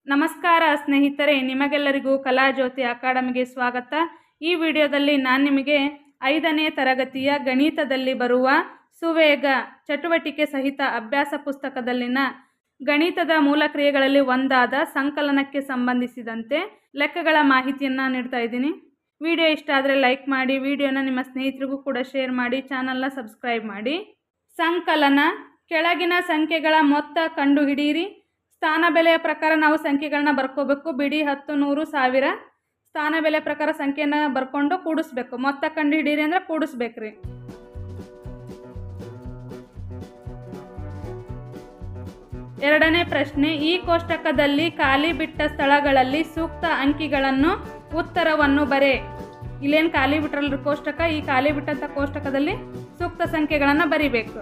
ನಮಸ್ಕಾರ ಸ್ನೇಹಿತರೆ, ನಿಮಗೆಲ್ಲರಿಗೂ ಕಲಾಜ್ಯೋತಿ ಅಕಾಡೆಮಿಗೆ ಸ್ವಾಗತ. ಈ ವಿಡಿಯೋದಲ್ಲಿ ನಾನು ನಿಮಗೆ 5ನೇ ತರಗತಿಯ ಗಣಿತದಲ್ಲಿ ಬರುವ ಸುವೇಗ ಚಟುವಟಿಕೆ ಸಹಿತ ಅಭ್ಯಾಸ ಪುಸ್ತಕದಲ್ಲಿನ ಗಣಿತದ ಮೂಲ ಕ್ರಿಯೆಗಳಲ್ಲಿ ಒಂದಾದ ಸಂಕಲನಕ್ಕೆ ಸಂಬಂಧಿಸಿದಂತೆ ಲೆಕ್ಕಗಳ ಮಾಹಿತಿಯನ್ನು ನೀಡ್ತಾ ಇದ್ದೀನಿ. ವಿಡಿಯೋ ಇಷ್ಟ ಆದರೆ ಲೈಕ್ ಮಾಡಿ, ವಿಡಿಯೋನ ನಿಮ್ಮ ಸ್ನೇಹಿತರಿಗೂ ಕೂಡ ಶೇರ್ ಮಾಡಿ, ಚಾನಲ್ನ ಸಬ್ಸ್ಕ್ರೈಬ್ ಮಾಡಿ. ಸಂಕಲನ: ಕೆಳಗಿನ ಸಂಖ್ಯೆಗಳ ಮೊತ್ತ ಕಂಡುಹಿಡಿಯಿರಿ. ಸ್ಥಾನ ಬೆಲೆಯ ಪ್ರಕಾರ ನಾವು ಸಂಖ್ಯೆಗಳನ್ನ ಬರ್ಕೋಬೇಕು. ಬಿಡಿ 10, 100, 1000 ಸ್ಥಾನ ಬೆಲೆ ಪ್ರಕಾರ ಸಂಖ್ಯೆನ ಬರ್ಕೊಂಡು ಕೂಡಿಸ್ಬೇಕು. ಮೊತ್ತ ಕಂಡು ಹಿಡೀರಿ ಅಂದ್ರೆ ಕೂಡಿಸ್ಬೇಕ್ರಿ. ಎರಡನೇ ಪ್ರಶ್ನೆ, ಈ ಕೋಷ್ಟಕದಲ್ಲಿ ಖಾಲಿ ಬಿಟ್ಟ ಸ್ಥಳಗಳಲ್ಲಿ ಸೂಕ್ತ ಅಂಕಿಗಳನ್ನು ಉತ್ತರವನ್ನು ಬರೆ. ಇಲ್ಲೇನು ಖಾಲಿ ಬಿಟ್ರಲ್ರಿ ಕೋಷ್ಟಕ, ಈ ಖಾಲಿ ಬಿಟ್ಟಂತ ಕೋಷ್ಟಕದಲ್ಲಿ ಸೂಕ್ತ ಸಂಖ್ಯೆಗಳನ್ನು ಬರಿಬೇಕು.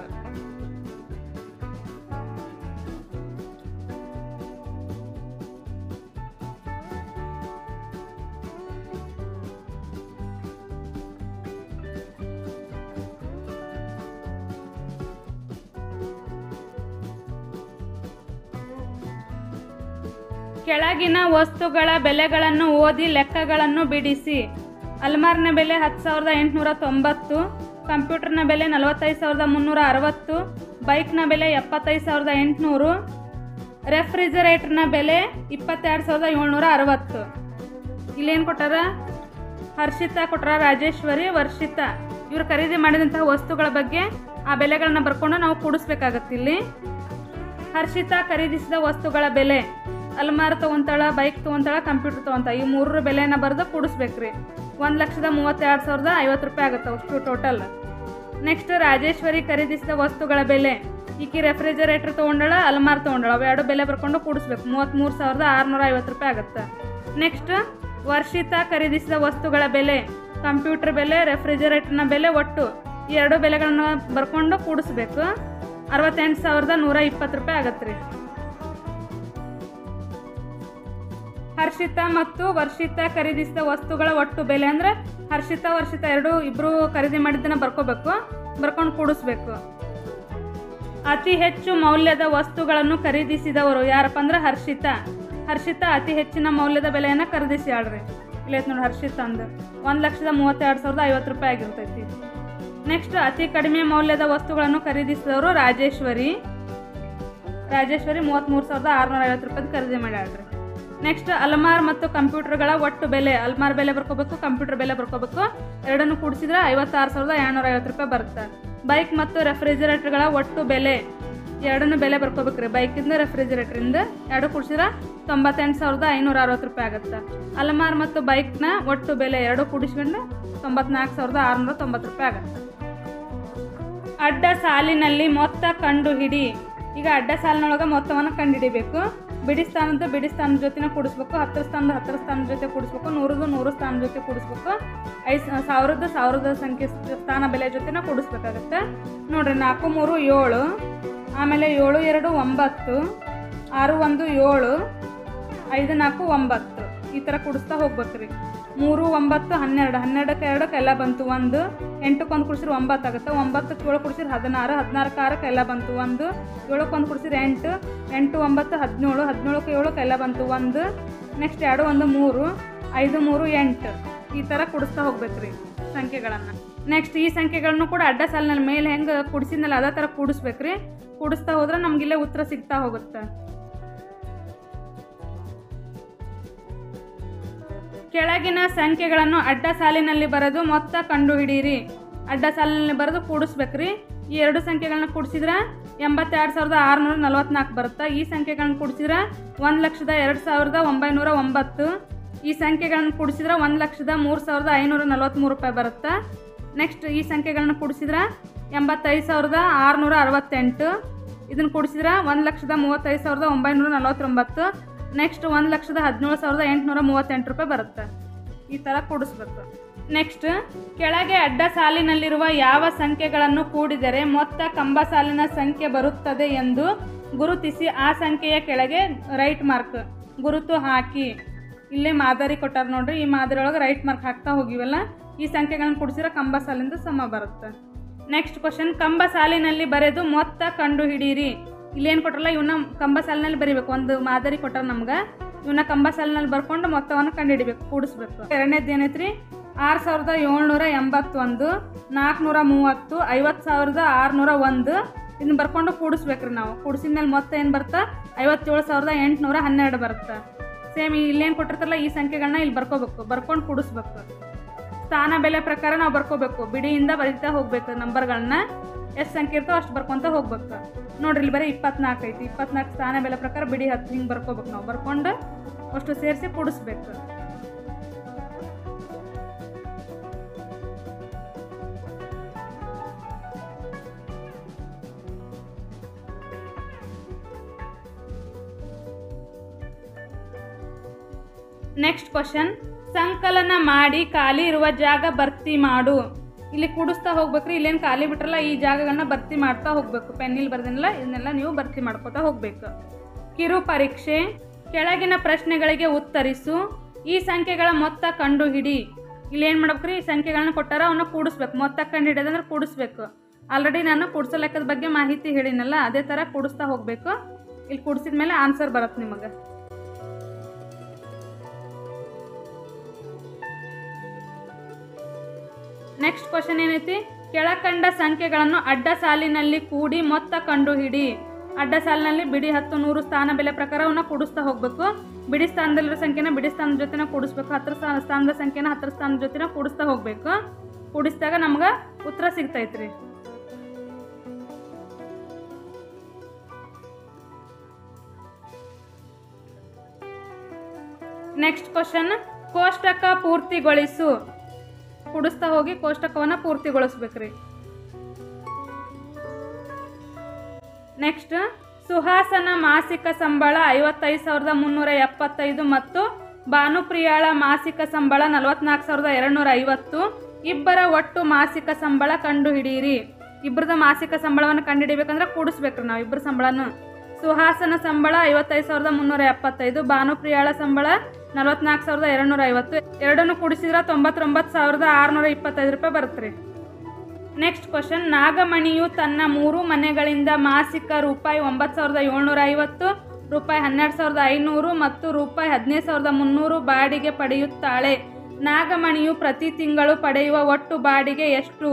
ಕೆಳಗಿನ ವಸ್ತುಗಳ ಬೆಲೆಗಳನ್ನು ಓದಿ ಲೆಕ್ಕಗಳನ್ನು ಬಿಡಿಸಿ. ಅಲ್ಮಾರ್ನ ಬೆಲೆ 10,890, ಕಂಪ್ಯೂಟರ್ನ ಬೆಲೆ 45,360, ಬೈಕ್ನ ಬೆಲೆ 75,800, ರೆಫ್ರಿಜರೇಟರ್ನ ಬೆಲೆ 22,760. ಇಲ್ಲೇನು ಕೊಟ್ಟಾರ? ಹರ್ಷಿತಾ ಕೊಟ್ಟಾರ, ರಾಜೇಶ್ವರಿ, ವರ್ಷಿತಾ ಇವರು ಖರೀದಿ ಮಾಡಿದಂತಹ ವಸ್ತುಗಳ ಬಗ್ಗೆ ಆ ಬೆಲೆಗಳನ್ನ ಬರ್ಕೊಂಡು ನಾವು ಕೂಡಿಸ್ಬೇಕಾಗತ್ತೆ. ಇಲ್ಲಿ ಹರ್ಷಿತಾ ಖರೀದಿಸಿದ ವಸ್ತುಗಳ ಬೆಲೆ, ಅಲ್ಮಾರ್ ತೊಗೊಂತಾಳ, ಬೈಕ್ ತೊಗೊಂತಾಳ, ಕಂಪ್ಯೂಟರ್ ತೊಗೊಂತಾಳ, ಈ ಮೂರರ ಬೆಲೆನ ಬರೆದು ಕೂಡಿಸ್ಬೇಕ್ರಿ. 1,32,050 ರೂಪಾಯಿ ಆಗುತ್ತೆ ಅಷ್ಟು ಟೋಟಲ್. ನೆಕ್ಸ್ಟ್ ರಾಜೇಶ್ವರಿ ಖರೀದಿಸಿದ ವಸ್ತುಗಳ ಬೆಲೆ, ಈಕಿ ರೆಫ್ರಿಜರೇಟರ್ ತೊಗೊಂಡಳ, ಅಲ್ಮಾರ್ ತೊಗೊಂಡಳ, ಅವೆರಡು ಬೆಲೆ ಬರ್ಕೊಂಡು ಕೂಡಿಸ್ಬೇಕು. 33,650 ರೂಪಾಯಿ ಆಗುತ್ತೆ. ನೆಕ್ಸ್ಟ್ ವರ್ಷಿತಾ ಖರೀದಿಸಿದ ವಸ್ತುಗಳ ಬೆಲೆ, ಕಂಪ್ಯೂಟರ್ ಬೆಲೆ, ರೆಫ್ರಿಜರೇಟರ್ನ ಬೆಲೆ, ಒಟ್ಟು ಈ ಎರಡು ಬೆಲೆಗಳನ್ನ ಬರ್ಕೊಂಡು ಕೂಡಿಸ್ಬೇಕು. 68,120 ರೂಪಾಯಿ ಆಗತ್ತೆ ರೀ. ಹರ್ಷಿತಾ ಮತ್ತು ವರ್ಷಿತಾ ಖರೀದಿಸಿದ ವಸ್ತುಗಳ ಒಟ್ಟು ಬೆಲೆ ಅಂದ್ರೆ ಹರ್ಷಿತಾ ವರ್ಷಿತಾ ಇಬ್ರು ಖರೀದಿ ಮಾಡಿದ್ದನ್ನ ಬರ್ಕೋಬೇಕು, ಬರ್ಕೊಂಡು ಕೂಡಿಸ್ಬೇಕು. ಅತಿ ಹೆಚ್ಚು ಮೌಲ್ಯದ ವಸ್ತುಗಳನ್ನು ಖರೀದಿಸಿದವರು ಯಾರಪ್ಪ ಅಂದ್ರೆ ಹರ್ಷಿತಾ. ಹರ್ಷಿತಾ ಅತಿ ಹೆಚ್ಚಿನ ಮೌಲ್ಯದ ಬೆಲೆಯನ್ನು ಖರೀದಿಸಿ ಆಡ್ರಿ. ಇಲ್ಲೈತೆ ನೋಡಿ ಹರ್ಷಿತಾ ಅಂದು 1,32,050 ರೂಪಾಯಿ ಆಗಿರ್ತೈತಿ. ನೆಕ್ಸ್ಟ್ ಅತಿ ಕಡಿಮೆ ಮೌಲ್ಯದ ವಸ್ತುಗಳನ್ನು ಖರೀದಿಸಿದವರು ರಾಜೇಶ್ವರಿ. 33,650 ರೂಪಾಯಿ ಖರೀದಿ ಮಾಡಿ ಆಡ್ರಿ. ನೆಕ್ಸ್ಟ್ ಅಲ್ಮಾರ್ ಮತ್ತು ಕಂಪ್ಯೂಟರ್ಗಳ ಒಟ್ಟು ಬೆಲೆ, ಅಲ್ಮಾರ್ ಬೆಲೆ ಬರ್ಕೋಬೇಕು, ಕಂಪ್ಯೂಟರ್ ಬೆಲೆ ಬರ್ಕೋಬೇಕು, ಎರಡನ್ನು ಕೂಡಿಸಿದ್ರೆ 56,750 ರೂಪಾಯಿ ಬರುತ್ತೆ. ಬೈಕ್ ಮತ್ತು ರೆಫ್ರಿಜರೇಟರ್ಗಳ ಒಟ್ಟು ಬೆಲೆ, ಎರಡನ್ನು ಬೆಲೆ ಬರ್ಕೋಬೇಕ್ರಿ. ಬೈಕಿಂದ ರೆಫ್ರಿಜರೇಟರಿಂದ ಎರಡು ಕೂಡಿಸಿದ್ರೆ 98,560 ರೂಪಾಯಿ ಆಗುತ್ತೆ. ಅಲ್ಮಾರ್ ಮತ್ತು ಬೈಕ್ನ ಒಟ್ಟು ಬೆಲೆ ಎರಡು ಕೂಡಿಸ್ಕೊಂಡು 94,690 ರೂಪಾಯಿ ಆಗುತ್ತೆ. ಅಡ್ಡ ಸಾಲಿನಲ್ಲಿ ಮೊತ್ತ ಕಂಡು ಹಿಡಿ. ಈಗ ಅಡ್ಡ ಸಾಲಿನೊಳಗೆ ಮೊತ್ತವನ್ನು ಕಂಡುಹಿಡಿಬೇಕು. ಬಿಡಿ ಸ್ಥಾನದ ಜೊತೆನ ಕೂಡಿಸ್ಬೇಕು, 10 ಸ್ಥಾನದ 10 ಸ್ಥಾನದ ಜೊತೆ ಕೂಡಿಸ್ಬೇಕು, 100 ಸ್ಥಾನದ ಜೊತೆ ಕೂಡಿಸ್ಬೇಕು, 5,000 ಸಂಖ್ಯೆ ಸ್ಥಾನ ಬೆಲೆ ಜೊತೆನ ಕೂಡಿಸ್ಬೇಕಾಗತ್ತೆ. ನೋಡ್ರಿ 4 3 7, ಆಮೇಲೆ 7 2 9, 6 1 7, 5 4 9 ಈ ಥರ ಕೂಡಿಸ್ತಾ ಹೋಗ್ಬೇಕ್ರಿ. 3 9 12, 12ಕ್ಕೆ 2 ಎಲ್ಲ ಬಂತು 1, 8ಕ್ಕೆ 1 ಕೂಡಿಸಿದ್ರೆ 9 ಆಗುತ್ತೆ, 9ಕ್ಕೆ 7 ಕೂಡಿಸಿದ್ರೆ 16, 16ಕ್ಕೆ 6 ಎಲ್ಲ ಬಂತು 1, 7ಕ್ಕೆ 1 ಕೂಡಿಸಿದ್ರೆ 8, 8 9 17, 17ಕ್ಕೆ 7 ಎಲ್ಲ ಬಂತು 1, ನೆಕ್ಸ್ಟ್ 2 1 3, 5 3 8 ಈ ಥರ ಕೂಡಿಸ್ತಾ ಹೋಗ್ಬೇಕ್ರಿ ಸಂಖ್ಯೆಗಳನ್ನು. ನೆಕ್ಸ್ಟ್ ಈ ಸಂಖ್ಯೆಗಳನ್ನು ಕೂಡ ಅಡ್ಡ ಸಾಲಿನಲ್ಲಿ ಮೇಲೆ ಹೆಂಗೆ ಕೂಡಿಸಿದ್ನಲ್ಲ ಅದೇ ಥರ ಕೂಡಿಸ್ಬೇಕ್ರಿ. ಕೂಡಿಸ್ತಾ ಹೋದ್ರೆ ನಮಗಿಲ್ಲೇ ಉತ್ತರ ಸಿಗ್ತಾ ಹೋಗುತ್ತೆ. ಕೆಳಗಿನ ಸಂಖ್ಯೆಗಳನ್ನು ಅಡ್ಡ ಸಾಲಿನಲ್ಲಿ ಬರೆದು ಮೊತ್ತ ಕಂಡುಹಿಡಿಯಿರಿ. ಅಡ್ಡ ಸಾಲಿನಲ್ಲಿ ಬರೆದು ಕೂಡಿಸ್ಬೇಕ್ರಿ. ಈ ಎರಡು ಸಂಖ್ಯೆಗಳನ್ನ ಕೂಡಿಸಿದ್ರೆ 82,644 ಬರುತ್ತೆ. ಈ ಸಂಖ್ಯೆಗಳನ್ನ ಕೂಡಿಸಿದ್ರೆ 1,02,909. ಈ ಸಂಖ್ಯೆಗಳನ್ನ ಕೂಡಿಸಿದ್ರೆ 1,03,543 ರೂಪಾಯಿ ಬರುತ್ತೆ. ನೆಕ್ಸ್ಟ್ ಈ ಸಂಖ್ಯೆಗಳನ್ನ ಕೂಡಿಸಿದ್ರೆ 85,668. ಇದನ್ನು ಕೂಡಿಸಿದ್ರೆ 1,35,949. ನೆಕ್ಸ್ಟ್ 1,17,838 ರೂಪಾಯಿ ಬರುತ್ತೆ. ಈ ಥರ ಕೂಡಿಸ್ಬೇಕು. ನೆಕ್ಸ್ಟ್ ಕೆಳಗೆ ಅಡ್ಡ ಸಾಲಿನಲ್ಲಿರುವ ಯಾವ ಸಂಖ್ಯೆಗಳನ್ನು ಕೂಡಿದರೆ ಮೊತ್ತ ಕಂಬ ಸಾಲಿನ ಸಂಖ್ಯೆ ಬರುತ್ತದೆ ಎಂದು ಗುರುತಿಸಿ ಆ ಸಂಖ್ಯೆಯ ಕೆಳಗೆ ರೈಟ್ ಮಾರ್ಕ್ ಗುರುತು ಹಾಕಿ. ಇಲ್ಲೇ ಮಾದರಿ ಕೊಟ್ಟಾರ ನೋಡ್ರಿ, ಈ ಮಾದರಿ ಒಳಗೆ ರೈಟ್ ಮಾರ್ಕ್ ಹಾಕ್ತಾ ಹೋಗಿವಲ್ಲ, ಈ ಸಂಖ್ಯೆಗಳನ್ನು ಕೂಡಿಸಿದ್ರೆ ಕಂಬ ಸಾಲಿಂದ ಸಮ ಬರುತ್ತೆ. ನೆಕ್ಸ್ಟ್ ಕ್ವಶನ್, ಕಂಬ ಸಾಲಿನಲ್ಲಿ ಬರೆದು ಮೊತ್ತ ಕಂಡು ಹಿಡೀರಿ. ಇಲ್ಲೇನು ಕೊಟ್ಟರಲ್ಲ ಇವನ್ನ ಕಂಬ ಸಾಲಿನಲ್ಲಿ ಬರಿಬೇಕು. ಒಂದು ಮಾದರಿ ಕೊಟ್ಟಾರ ನಮ್ಗೆ, ಇವನ್ನ ಕಂಬ ಸಾಲಿನಲ್ಲಿ ಬರ್ಕೊಂಡು ಮೊತ್ತವನ್ನು ಕಂಡುಹಿಡಿಬೇಕು, ಕೂಡಿಸ್ಬೇಕು. ಎರಡನೇದು ಏನೈತ್ರಿ 6781, 430, 50,601 ಇದನ್ನ ಬರ್ಕೊಂಡು ಕೂಡಿಸ್ಬೇಕ್ರಿ. ನಾವು ಕೂಡಿಸಿದ್ಮೇಲೆ ಮೊತ್ತ ಏನು ಬರ್ತಾ 57,812 ಬರುತ್ತೆ. ಸೇಮ್ ಇಲ್ಲೇನು ಕೊಟ್ಟಿರ್ತಾರಲ್ಲ ಈ ಸಂಖ್ಯೆಗಳನ್ನ ಇಲ್ಲಿ ಬರ್ಕೋಬೇಕು, ಬರ್ಕೊಂಡು ಕೂಡಿಸ್ಬೇಕು. ಸ್ಥಾನ ಬೆಲೆ ಪ್ರಕಾರ ನಾವು ಬರ್ಕೋಬೇಕು, ಬಿಡಿಯಿಂದ ಬರೀತಾ ಹೋಗ್ಬೇಕು. ನಂಬರ್ಗಳನ್ನ ಎಷ್ಟು ಸಂಖ್ಯೆ ಇರ್ತೋ ಅಷ್ಟು ಬರ್ಕೊತ ಹೋಗ್ಬೇಕು. ನೋಡ್ರಿ ಇಲ್ಲಿ ಬರೀ 24 ಐತಿ. 24 ಸ್ಥಾನ ಬೆಲೆ ಪ್ರಕಾರ ಬಿಡಿ 10 ಹಿಂಗೆ ಬರ್ಕೋಬೇಕು. ನಾವು ಬರ್ಕೊಂಡು ಅಷ್ಟು ಸೇರಿಸಿ ಕೂಡಿಸ್ಬೇಕು. ನೆಕ್ಸ್ಟ್ ಕ್ವಶನ್, ಸಂಕಲನ ಮಾಡಿ ಖಾಲಿ ಇರುವ ಜಾಗ ಭರ್ತಿ ಮಾಡು. ಇಲ್ಲಿ ಕೂಡಿಸ್ತಾ ಹೋಗ್ಬೇಕ್ರಿ. ಇಲ್ಲೇನು ಖಾಲಿ ಬಿಟ್ರಲ್ಲ ಈ ಜಾಗಗಳನ್ನ ಭರ್ತಿ ಮಾಡ್ತಾ ಹೋಗ್ಬೇಕು. ಪೆನ್ನಿಲ್ ಬರ್ದಿನಲ್ಲ ಇದನ್ನೆಲ್ಲ ನೀವು ಭರ್ತಿ ಮಾಡ್ಕೋತಾ ಹೋಗ್ಬೇಕು. ಕಿರು ಪರೀಕ್ಷೆ, ಕೆಳಗಿನ ಪ್ರಶ್ನೆಗಳಿಗೆ ಉತ್ತರಿಸು, ಈ ಸಂಖ್ಯೆಗಳ ಮೊತ್ತ ಕಂಡು ಹಿಡಿ. ಇಲ್ಲಿ ಏನು ಮಾಡ್ಬೇಕ್ರಿ, ಈ ಸಂಖ್ಯೆಗಳನ್ನ ಕೊಟ್ಟಾರ ಅವನ್ನ ಕೂಡಿಸ್ಬೇಕು. ಮೊತ್ತ ಕಂಡು ಹಿಡಿಯೋದಂದ್ರೆ ಕೂಡಿಸ್ಬೇಕು. ಆಲ್ರೆಡಿ ನಾನು ಕೂಡಿಸೋ ಲೆಕ್ಕದ ಬಗ್ಗೆ ಮಾಹಿತಿ ಹೇಳಿನಲ್ಲ, ಅದೇ ಥರ ಕೂಡಿಸ್ತಾ ಹೋಗ್ಬೇಕು. ಇಲ್ಲಿ ಕೂಡಿಸಿದ ಮೇಲೆ ಆನ್ಸರ್ ಬರುತ್ತೆ ನಿಮಗೆ. ನೆಕ್ಸ್ಟ್ ಕ್ವಶನ್ ಏನೈತಿ, ಕೆಳಕಂಡ ಸಂಖ್ಯೆಗಳನ್ನು ಅಡ್ಡ ಸಾಲಿನಲ್ಲಿ ಕೂಡಿ ಮೊತ್ತ ಕಂಡು ಹಿಡಿ. ಅಡ್ಡ ಸಾಲಿನಲ್ಲಿ ಬಿಡಿ 10, 100 ಸ್ಥಾನ ಬೆಲೆ ಪ್ರಕಾರ ಅವನ್ನ ಕೂಡಿಸ್ತಾ ಹೋಗ್ಬೇಕು. ಬಿಡಿ ಸ್ಥಾನದಲ್ಲಿರೋ ಸಂಖ್ಯೆನ ಬಿಡಿ ಸ್ಥಾನದ ಜೊತೆನ ಕೂಡಿಸ್ಬೇಕು. 10 ಸ್ಥಾನದ ಸಂಖ್ಯೆನ 10 ಸ್ಥಾನದ ಜೊತೆನ ಕೂಡಿಸ್ತಾ ಹೋಗ್ಬೇಕು. ಕೂಡಿಸಿದಾಗ ನಮ್ಗೆ ಉತ್ತರ ಸಿಗ್ತೈತ್ರಿ. ನೆಕ್ಸ್ಟ್ ಕ್ವಶನ್, ಕೋಷ್ಟಕ ಪೂರ್ತಿಗೊಳಿಸು. ಕೂಡಿಸ್ತಾ ಹೋಗಿ ಕೋಷ್ಟಕವನ್ನು ಪೂರ್ತಿಗೊಳಿಸ್ಬೇಕ್ರಿ. ನೆಕ್ಸ್ಟ್, ಸುಹಾಸನ ಮಾಸಿಕ ಸಂಬಳ 55,375 ಮತ್ತು ಭಾನುಪ್ರಿಯಾಳ ಮಾಸಿಕ ಸಂಬಳ 44,250. ಇಬ್ಬರ ಒಟ್ಟು ಮಾಸಿಕ ಸಂಬಳ ಕಂಡು ಹಿಡಿಯಿರಿ. ಇಬ್ಬರದ ಮಾಸಿಕ ಸಂಬಳವನ್ನು ಕಂಡು ಹಿಡಿಬೇಕಂದ್ರೆ ಕೂಡಿಸ್ಬೇಕ್ರಿ ನಾವು ಇಬ್ಬರ ಸಂಬಳನು. ಸುಹಾಸನ ಸಂಬಳ 55,375, ಭಾನುಪ್ರಿಯಾಳ ಸಂಬಳ 44,250. ಎರಡನ್ನು ಕೂಡಿಸಿದ್ರೆ 99,625 ರೂಪಾಯಿ ಬರುತ್ತೆ ರೀ. ನೆಕ್ಸ್ಟ್ ಕ್ವಶನ್, ನಾಗಮಣಿಯು ತನ್ನ 3 ಮನೆಗಳಿಂದ ಮಾಸಿಕ ರೂಪಾಯಿ 9,750, ರೂಪಾಯಿ 12,500 ಮತ್ತು ರೂಪಾಯಿ 15,300 ಬಾಡಿಗೆ ಪಡೆಯುತ್ತಾಳೆ. ನಾಗಮಣಿಯು ಪ್ರತಿ ತಿಂಗಳು ಪಡೆಯುವ ಒಟ್ಟು ಬಾಡಿಗೆ ಎಷ್ಟು?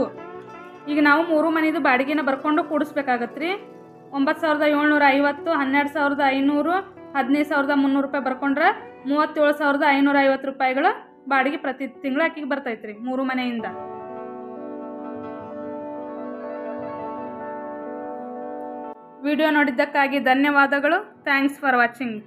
ಈಗ ನಾವು 3 ಮನೆದು ಬಾಡಿಗೆನ ಬರ್ಕೊಂಡು ಕೂಡಿಸ್ಬೇಕಾಗತ್ತೆ ರೀ. 9,750, 12,500, 15,300 ರೂಪಾಯಿ ಬರ್ಕೊಂಡ್ರೆ 37,550 ರೂಪಾಯಿಗಳು ಬಾಡಿಗೆ ಪ್ರತಿ ತಿಂಗಳು ಆಕಿಗೆ ಬರ್ತೈತ್ರಿ 3 ಮನೆಯಿಂದ. ವಿಡಿಯೋ ನೋಡಿದ್ದಕ್ಕಾಗಿ ಧನ್ಯವಾದಗಳು. Thanks for watching.